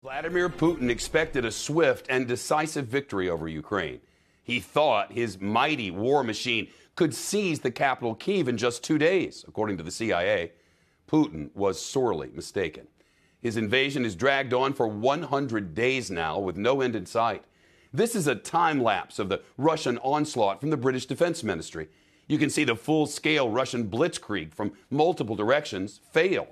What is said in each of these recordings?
Vladimir Putin expected a swift and decisive victory over Ukraine. He thought his mighty war machine could seize the capital, Kyiv, in just 2 days, according to the CIA. Putin was sorely mistaken. His invasion is dragged on for 100 days now with no end in sight. This is a time lapse of the Russian onslaught from the British Defense Ministry. You can see the full-scale Russian blitzkrieg from multiple directions fail.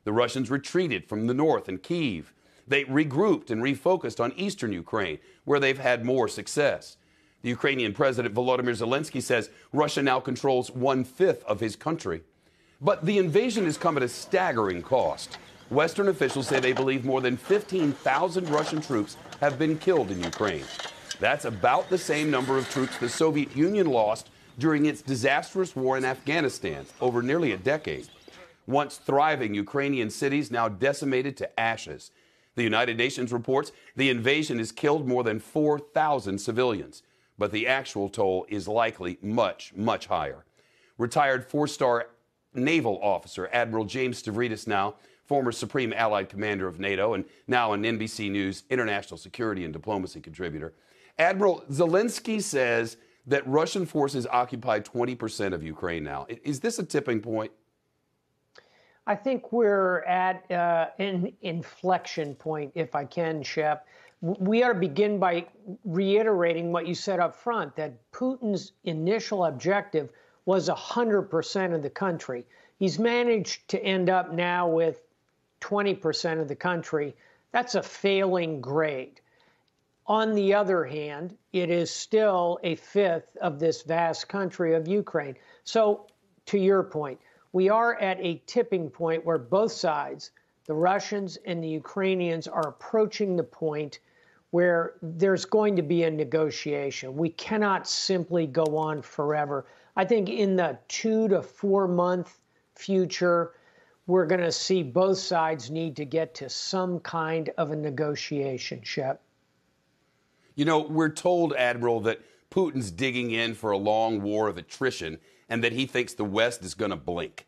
The Russians retreated from the north in Kyiv. They regrouped and refocused on eastern Ukraine, where they've had more success. The Ukrainian President Volodymyr Zelensky says Russia now controls 1/5 of his country. But the invasion has come at a staggering cost. Western officials say they believe more than 15,000 Russian troops have been killed in Ukraine. That's about the same number of troops the Soviet Union lost during its disastrous war in Afghanistan over nearly a decade. Once thriving Ukrainian cities now decimated to ashes. The United Nations reports the invasion has killed more than 4,000 civilians, but the actual toll is likely much, much higher. Retired four-star naval officer Admiral James Stavridis, now former Supreme Allied Commander of NATO and now an NBC News international security and diplomacy contributor. Admiral, Zelensky says that Russian forces occupy 20% of Ukraine now. Is this a tipping point? I think we're at an inflection point, if I can, Shep. We ought to begin by reiterating what you said up front, that Putin's initial objective was 100% of the country. He's managed to end up now with 20% of the country. That's a failing grade. On the other hand, it is still a fifth of this vast country of Ukraine. So, to your point, we are at a tipping point where both sides, the Russians and the Ukrainians, are approaching the point where there's going to be a negotiation. We cannot simply go on forever. I think in the 2 to 4 month future, we're going to see both sides need to get to some kind of a negotiation, Shep. You know, we're told, Admiral, that Putin's digging in for a long war of attrition and that he thinks the West is going to blink.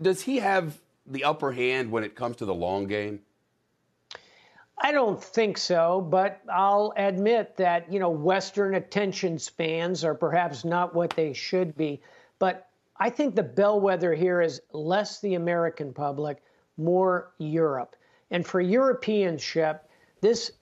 Does he have the upper hand when it comes to the long game? I don't think so, but I'll admit that, Western attention spans are perhaps not what they should be. But I think the bellwether here is less the American public, more Europe. And for Europeans, Shep, this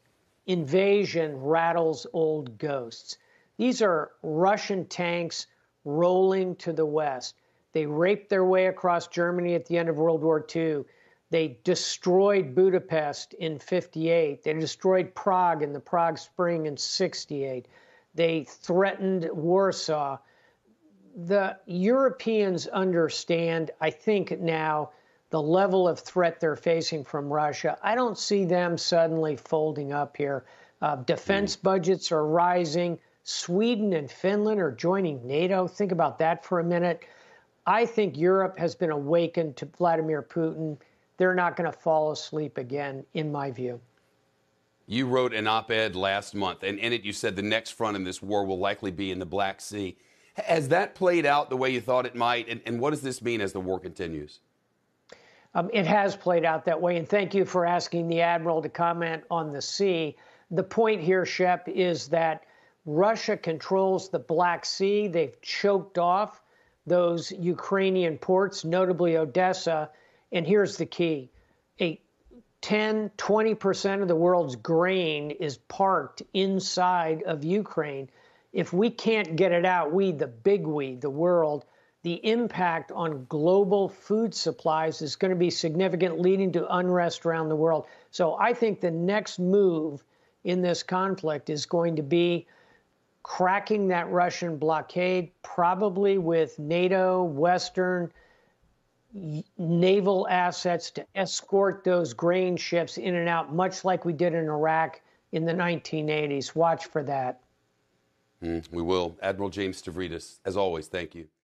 invasion rattles old ghosts. These are Russian tanks rolling to the west. They raped their way across Germany at the end of World War II. They destroyed Budapest in 58. They destroyed Prague in the Prague Spring in 68. They threatened Warsaw. The Europeans understand, I think now, the level of threat they're facing from Russia. I don't see them suddenly folding up here. Defense budgets are rising. Sweden and Finland are joining NATO. Think about that for a minute. I think Europe has been awakened to Vladimir Putin. They're not going to fall asleep again, in my view. You wrote an op-ed last month, and in it you said the next front in this war will likely be in the Black Sea. Has that played out the way you thought it might, and what does this mean as the war continues? It has played out that way, and thank you for asking the Admiral to comment on the sea. The point here, Shep, is that Russia controls the Black Sea. They've choked off those Ukrainian ports, notably Odessa. And here's the key. 10-20% of the world's grain is parked inside of Ukraine. If we can't get it out, the world, the impact on global food supplies is going to be significant, leading to unrest around the world. So I think the next move in this conflict is going to be cracking that Russian blockade, probably with NATO, Western naval assets to escort those grain ships in and out, much like we did in Iraq in the 1980s. Watch for that. We will. Admiral James Stavridis, as always, thank you.